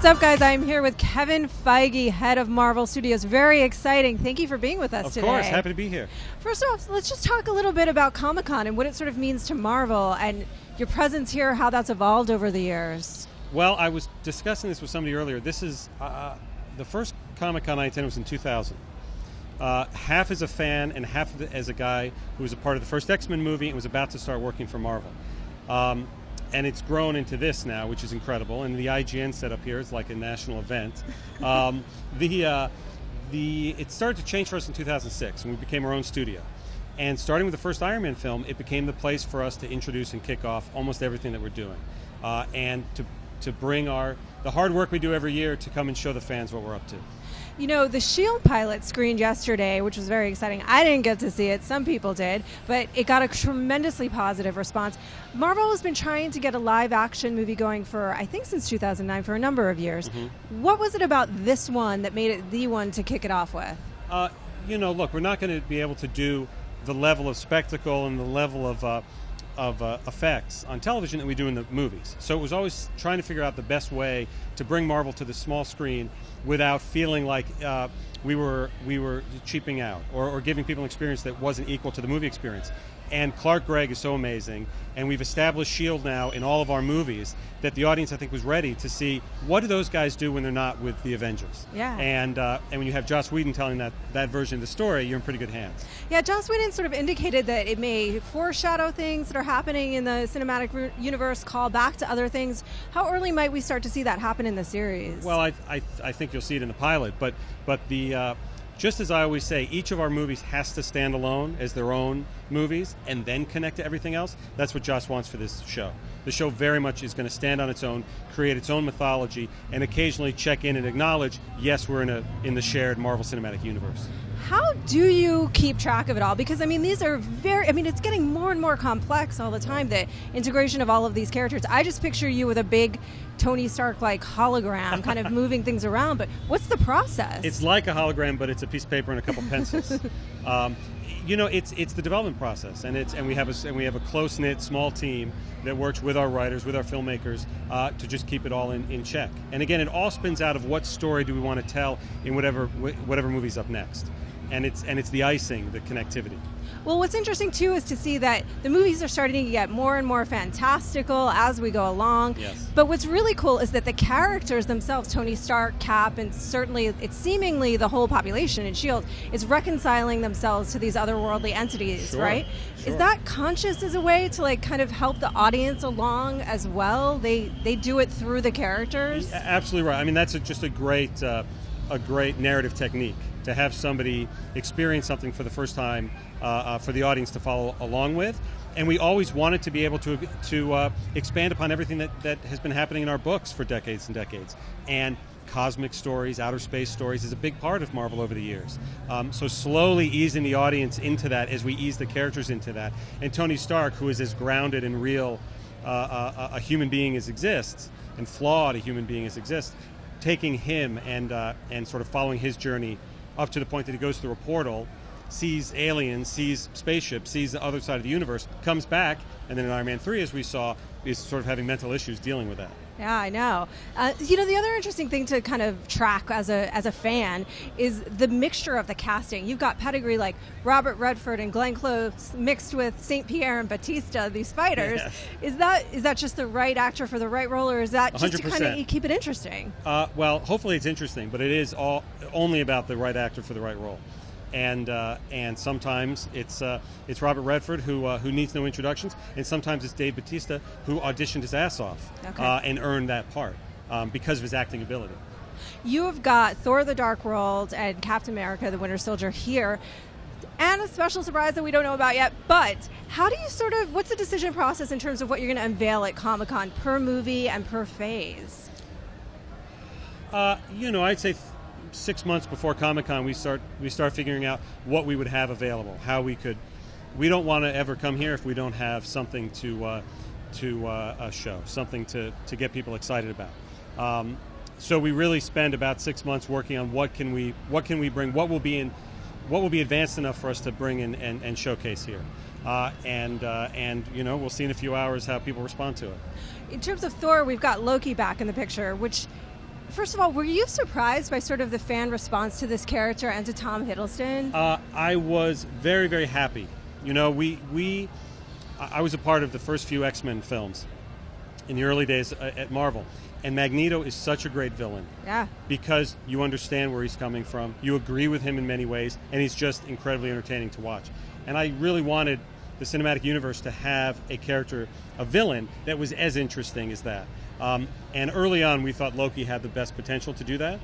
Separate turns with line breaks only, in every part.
up, guys? I'm here with Kevin Feige, head of Marvel Studios. Very exciting. Thank you for being with us today.
Of course. Happy to be here.
First off, let's just talk a little bit about Comic-Con and what it sort of means to Marvel and your presence here, how that's evolved over the years.
Well, I was discussing this with somebody earlier. This is the first Comic-Con I attended was in 2000. Half as a fan and half as a guy who was a part of the first X-Men movie and was about to start working for Marvel. And it's grown into this now, which is incredible. And the IGN setup here is like a national event. It started to change for us in 2006, and we became our own studio. And starting with the first Iron Man film, it became the place for us to introduce and kick off almost everything that we're doing, and to bring the hard work we do every year to come and show the fans what we're up to.
You know, the S.H.I.E.L.D. pilot screened yesterday, which was very exciting. I didn't get to see it. Some people did. But it got a tremendously positive response. Marvel has been trying to get a live-action movie going for, I think, since 2009, for a number of years. Mm-hmm. What was it about this one that made it the one to kick it off with?
Look, we're not going to be able to do the level of spectacle and the level of effects on television that we do in the movies. So it was always trying to figure out the best way to bring Marvel to the small screen without feeling like we were cheaping out or giving people an experience that wasn't equal to the movie experience. And Clark Gregg is so amazing, and we've established S.H.I.E.L.D. now in all of our movies that the audience, I think, was ready to see what do those guys do when they're not with the Avengers.
Yeah.
And when you have Joss Whedon telling that version of the story, you're in pretty good hands.
Yeah, Joss Whedon sort of indicated that it may foreshadow things that are happening in the cinematic universe, call back to other things. How early might we start to see that happen in the series?
Well, I think you'll see it in the pilot, but the just as I always say, each of our movies has to stand alone as their own movies and then connect to everything else. That's what Joss wants for this show. The show very much is going to stand on its own, create its own mythology, and occasionally check in and acknowledge, yes, we're in the shared Marvel Cinematic Universe.
How do you keep track of it all? Because, these are it's getting more and more complex all the time, the integration of all of these characters. I just picture you with a big Tony Stark-like hologram kind of moving things around, but what's the process?
It's like a hologram, but it's a piece of paper and a couple pencils. It's the development process, and we have a close-knit small team that works with our writers, with our filmmakers, to just keep it all in check. And again, it all spins out of what story do we want to tell in whatever movie's up next. And it's the icing, the connectivity.
Well, what's interesting, too, is to see that the movies are starting to get more and more fantastical as we go along.
Yes.
But what's really cool is that the characters themselves, Tony Stark, Cap, and certainly it's seemingly the whole population in S.H.I.E.L.D. is reconciling themselves to these otherworldly entities,
sure,
right?
Sure.
Is that conscious as a way to kind of help the audience along as well? They do it through the characters?
Yeah, absolutely right. That's just a great narrative technique, to have somebody experience something for the first time for the audience to follow along with. And we always wanted to be able to expand upon everything that has been happening in our books for decades and decades. And cosmic stories, outer space stories is a big part of Marvel over the years. So slowly easing the audience into that as we ease the characters into that. And Tony Stark, who is as grounded and real a human being as exists, and flawed a human being as exists, taking him and sort of following his journey up to the point that he goes through a portal, sees aliens, sees spaceships, sees the other side of the universe, comes back, and then in Iron Man 3, as we saw, is sort of having mental issues dealing with that.
Yeah, I know. The other interesting thing to kind of track as a fan is the mixture of the casting. You've got pedigree like Robert Redford and Glenn Close mixed with St. Pierre and Batista, these fighters.
Yes.
Is that just the right actor for the right role, or is that just
100%.
to kind of keep it interesting?
Well, hopefully it's interesting, but it is only about the right actor for the right role. And sometimes it's Robert Redford who needs no introductions, and sometimes it's Dave Bautista who auditioned his ass off and earned that part because of his acting ability.
You have got Thor: The Dark World and Captain America: The Winter Soldier here, and a special surprise that we don't know about yet. But how do you what's the decision process in terms of what you're going to unveil at Comic-Con per movie and per phase?
I'd say 6 months before Comic-Con, we start figuring out what we would have available, how we could. We don't want to ever come here if we don't have something to show, something to get people excited about. So we really spend about 6 months working on what can we bring, what will be advanced enough for us to bring in and showcase here. And we'll see in a few hours how people respond to it.
In terms of Thor, we've got Loki back in the picture, which First of all, were you surprised by sort of the fan response to this character and to Tom Hiddleston?
I was very, very happy. You know, I was a part of the first few X-Men films in the early days at Marvel. And Magneto is such a great villain.
Yeah.
Because you understand where he's coming from. You agree with him in many ways. And he's just incredibly entertaining to watch. And I really wanted the cinematic universe to have a character, a villain, that was as interesting as that. And early on, we thought Loki had the best potential to do that.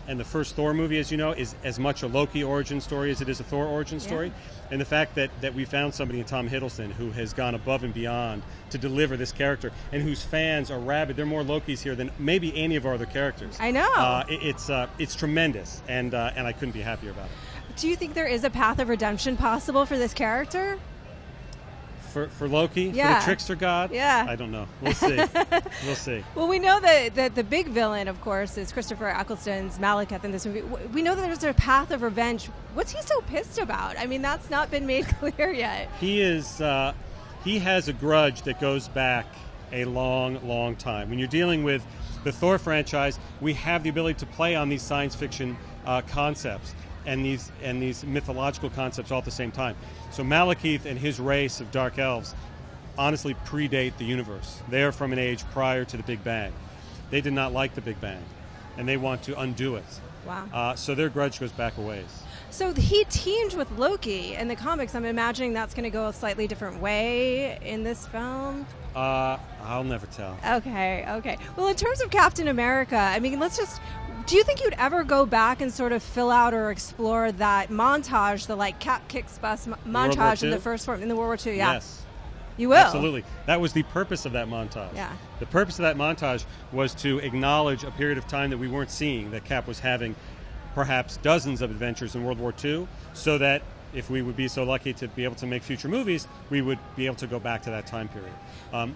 And the first Thor movie, as you know, is as much a Loki origin story as it is a Thor origin story.
Yeah.
And the fact that we found somebody in Tom Hiddleston who has gone above and beyond to deliver this character and whose fans are rabid. There are more Lokis here than maybe any of our other characters.
I know.
It's tremendous, and I couldn't be happier about it.
Do you think there is a path of redemption possible for this character?
For Loki?
Yeah.
For the trickster god?
Yeah.
I don't know. We'll see. We'll see.
Well, we know that the big villain, of course, is Christopher Eccleston's Malekith in this movie. We know that there's a path of revenge. What's he so pissed about? I mean, that's not been made clear yet.
He has a grudge that goes back a long, long time. When you're dealing with the Thor franchise, we have the ability to play on these science fiction concepts and these mythological concepts all at the same time. So Malekith and his race of dark elves honestly predate the universe. They are from an age prior to the Big Bang. They did not like the Big Bang, and they want to undo it.
Wow.
So their grudge goes back a ways.
So he teamed with Loki in the comics. I'm imagining that's going to go a slightly different way in this film.
I'll never tell.
Okay. Well, in terms of Captain America, I mean, do you think you'd ever go back and sort of fill out or explore that montage, the Cap kicks bus montage in the first form in the World War II? Yeah.
Yes.
You will.
Absolutely. That was the purpose of that montage.
Yeah.
The purpose of that montage was to acknowledge a period of time that we weren't seeing, that Cap was having perhaps dozens of adventures in World War II, so that if we would be so lucky to be able to make future movies, we would be able to go back to that time period.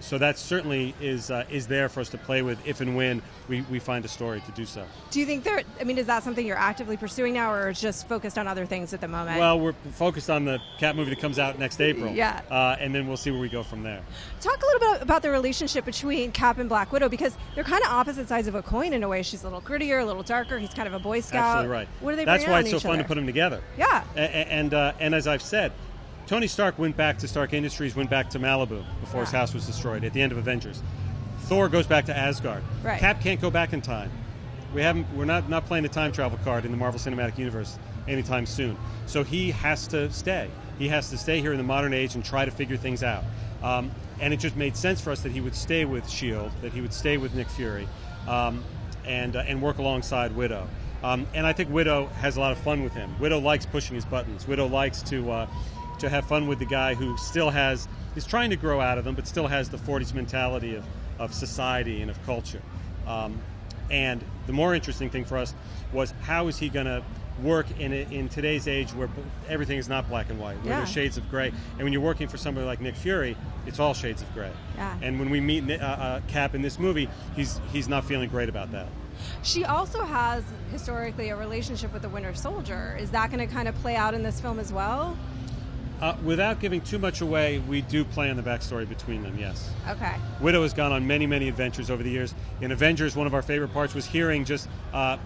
So that certainly is there for us to play with if and when we find a story to do so.
Do you think is that something you're actively pursuing now, or is just focused on other things at the moment?
Well, we're focused on the Cap movie that comes out next April.
Yeah.
And then we'll see where we go from there.
Talk a little bit about the relationship between Cap and Black Widow, because they're kind of opposite sides of a coin in a way. She's a little grittier, a little darker. He's kind of a Boy Scout.
Absolutely right.
What do they
That's
bring
why
out
it's
in
so
each
fun
other?
to put them together.
Yeah.
And as I've said, Tony Stark went back to Stark Industries, went back to Malibu before his house was destroyed at the end of Avengers. Thor goes back to Asgard.
Right.
Cap can't go back in time. We're not playing the time travel card in the Marvel Cinematic Universe anytime soon. So he has to stay. He has to stay here in the modern age and try to figure things out. And it just made sense for us that he would stay with S.H.I.E.L.D., that he would stay with Nick Fury, and work alongside Widow. And I think Widow has a lot of fun with him. Widow likes pushing his buttons. Widow likes to have fun with the guy who still is trying to grow out of them, but still has the 40s mentality of society and of culture. And the more interesting thing for us was, how is he going to work in today's age where everything is not black and white, where there's shades of gray. And when you're working for somebody like Nick Fury, it's all shades of gray.
Yeah.
And when we meet Cap in this movie, he's not feeling great about that.
She also has, historically, a relationship with the Winter Soldier. Is that going to kind of play out in this film as well?
Without giving too much away, we do play on the backstory between them, yes.
Okay.
Widow has gone on many, many adventures over the years. In Avengers, one of our favorite parts was hearing just a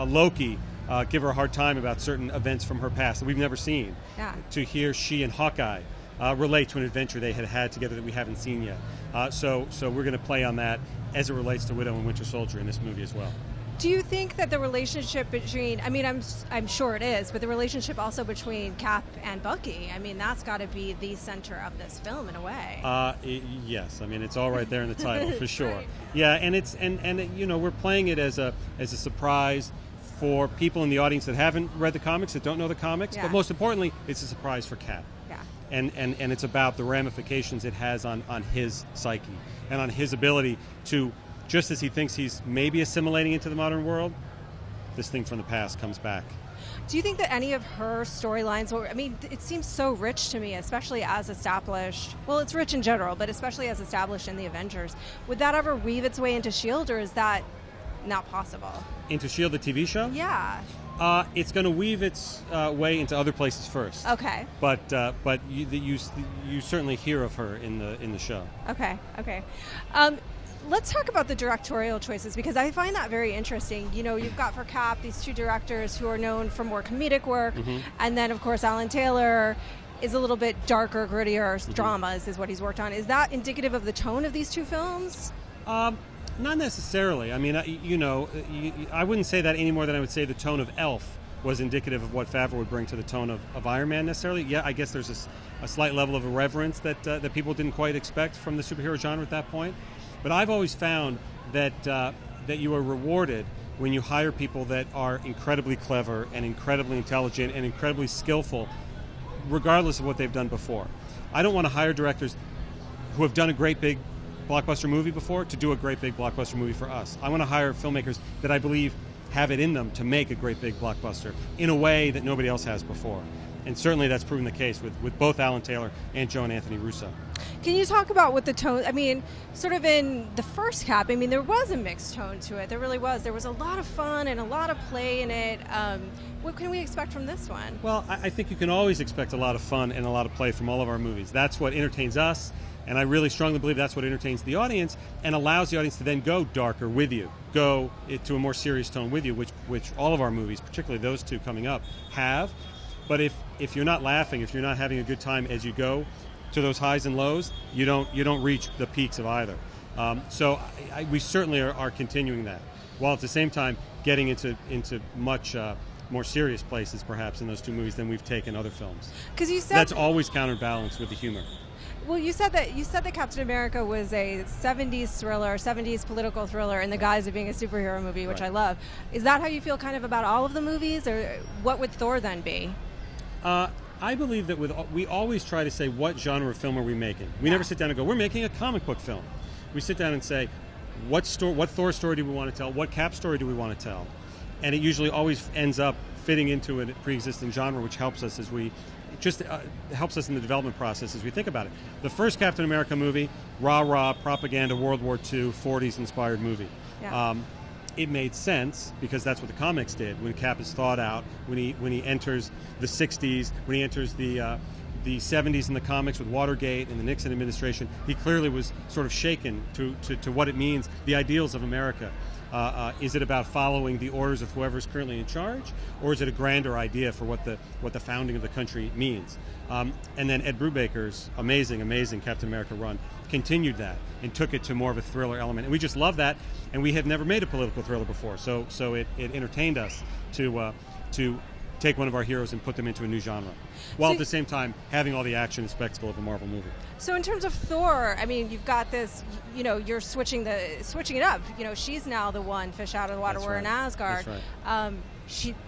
Loki give her a hard time about certain events from her past that we've never seen.
Yeah.
To hear she and Hawkeye relate to an adventure they had together that we haven't seen yet. So we're going to play on that as it relates to Widow and Winter Soldier in this movie as well.
Do you think that the relationship between, I mean, I'm sure it is, but the relationship also between Cap and Bucky, I mean, that's got to be the center of this film in a way.
Yes, I mean, it's all right there in the title for sure.
Right.
Yeah, and it's and you know, we're playing it as a surprise for people in the audience that haven't read the comics, that don't know the comics,
Yeah.
but most importantly, it's a surprise for Cap.
Yeah.
And it's about the ramifications it has on his psyche and on his ability to, just as he thinks he's maybe assimilating into the modern world, this thing from the past comes back.
Do you think that any of her storylines, I mean, it seems so rich to me, especially as established, well, it's rich in general, but especially as established in the Avengers. Would that ever weave its way into S.H.I.E.L.D., or is that not possible?
Into S.H.I.E.L.D., the TV show?
Yeah.
It's going to weave its way into other places first.
Okay.
But you certainly hear of her in the show.
Okay. Let's talk about the directorial choices, because I find that very interesting. You know, you've got for Cap these two directors who are known for more comedic work, and then, of course, Alan Taylor is a little bit darker, grittier dramas is what he's worked on. Is that indicative of the tone of these two films?
Not necessarily. I mean, I wouldn't say that any more than I would say the tone of Elf was indicative of what Favreau would bring to the tone of Iron Man necessarily. Yeah, I guess there's a slight level of irreverence that people didn't quite expect from the superhero genre at that point. But I've always found that you are rewarded when you hire people that are incredibly clever and incredibly intelligent and incredibly skillful, regardless of what they've done before. I don't want to hire directors who have done a great big blockbuster movie before to do a great big blockbuster movie for us. I want to hire filmmakers that I believe have it in them to make a great big blockbuster in a way that nobody else has before. And certainly that's proven the case with both Alan Taylor and Joe and Anthony Russo.
Can you talk about what the tone, I mean, sort of in the first Cap, I mean, there was a mixed tone to it. There really was. There was a lot of fun and a lot of play in it. What can we expect from this one?
Well, I think you can always expect a lot of fun and a lot of play from all of our movies. That's what entertains us. And I really strongly believe that's what entertains the audience and allows the audience to then go darker with you, go to a more serious tone with you, which all of our movies, particularly those two coming up, have. But if you're not laughing, if you're not having a good time as you go to those highs and lows, you don't reach the peaks of either. So we certainly are continuing that, while at the same time getting into much more serious places, perhaps, in those two movies than we've taken other films.
Because you said
that's always counterbalanced with the humor.
Well, you said that Captain America was a 70s thriller, 70s political thriller in the guise of being a superhero movie, which I love. Is that how you feel kind of about all of the movies, or what would Thor then be?
I believe that we always try to say, what genre of film are we making? We never sit down and go, we're making a comic book film. We sit down and say, what Thor story do we want to tell? What Cap story do we want to tell? And it usually always ends up fitting into a pre-existing genre, which helps us helps us in the development process as we think about it. The first Captain America movie, rah-rah, propaganda, World War II, 40s-inspired movie. Yeah. It made sense because that's what the comics did. When Cap is thought out, when he enters the 60s, when he enters the 70s in the comics with Watergate and the Nixon administration, he clearly was sort of shaken to what it means, the ideals of America. Is it about following the orders of whoever's currently in charge, or is it a grander idea for what the founding of the country means? And then Ed Brubaker's amazing Captain America run continued that and took it to more of a thriller element. And we just love that, and we have never made a political thriller before, so it entertained us to take one of our heroes and put them into a new genre, while at the same time having all the action and spectacle of a Marvel movie.
So in terms of Thor, I mean, you've got this, you're switching it up. She's now the one fish out of the water. We're in Asgard.
That's right.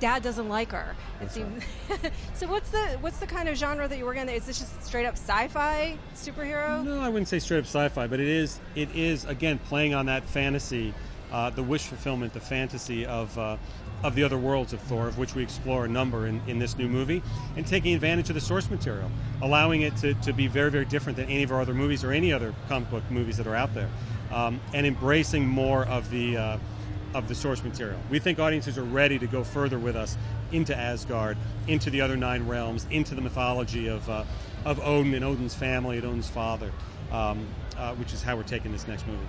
Dad doesn't like her. It seems. Right. So what's the kind of genre that you're working on? Is this just straight up sci-fi superhero?
No, I wouldn't say straight up sci-fi, but it is again playing on that fantasy, the wish fulfillment, the fantasy of the other worlds of Thor, of which we explore a number in this new movie, and taking advantage of the source material, allowing it to be very, very different than any of our other movies or any other comic book movies that are out there, and embracing more of the source material. We think audiences are ready to go further with us into Asgard, into the other 9 realms, into the mythology of Odin and Odin's family and Odin's father, which is how we're taking this next movie.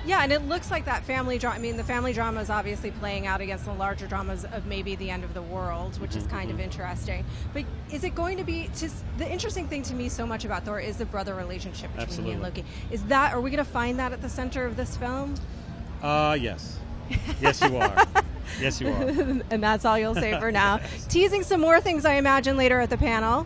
Yeah, and it looks like that family drama. I mean, the family drama is obviously playing out against the larger dramas of maybe the end of the world, which is kind of interesting. But is it going to be the interesting thing to me so much about Thor is the brother relationship between he and Loki. Are we going to find that at the center of this film?
Yes. Yes, you are. Yes, you are.
And that's all you'll say for now. Teasing some more things, I imagine, later at the panel.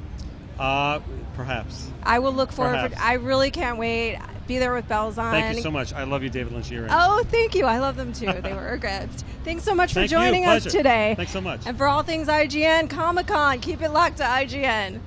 Perhaps.
I will look forward. I really can't wait. Be there with bells on.
Thank you so much. I love you, David Lynch earrings.
Oh, thank you. I love them too. They were a gift. Thanks so much for joining us today.
Thanks so much.
And for all things IGN, Comic-Con, keep it locked to IGN.